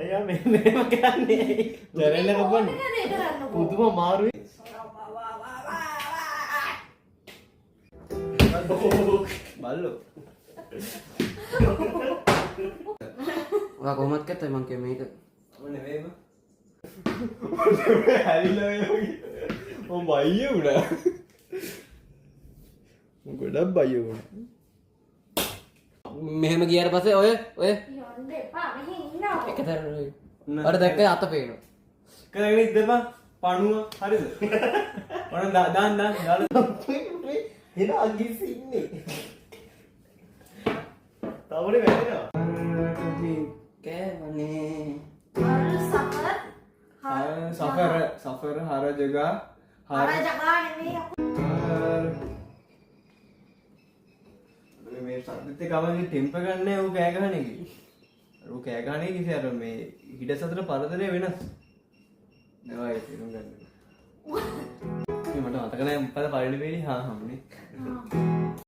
එයා මෙහෙම කරන්නේ. දැනෙන්න කපන්නේ. පුදුම මාරුයි. බල්ලෝ. ඔයා කොහොමද කැත්තයි මං කිය මේක. ඔන්න මේක. ඔන්න හැලිලා යෝගි. ඔය බයිය උඩ. ගොඩක් බයිය උඩ. මෙහෙම ගියාට පස්සේ ඔය යන්න එපා මෙහෙ ඉන්නවා. එකතර අර දැක්ක අත පේනවා. කරගෙන ඉඳපන් පණුව හරිද? ඔන්න දාන්න දාලා. එන අගිසි ඉන්නේ. තවනේ වැටෙනවා. කෑවනේ. සෆර හර ජගා හර ජගා නෙමෙයි. මේ සද්දෙත් කවගේ ටෙම්පර් ගන්නෑ ඌ කෑ ගහන එක. ඌ කෑ ගහන එක ඉතින් අර මේ හිඩ සතර පරතරය වෙනස්. නෑ තේරුම් ගන්න. මට මතක නෑ මොකද පරිණි වෙන්නේ හම්බුනේ.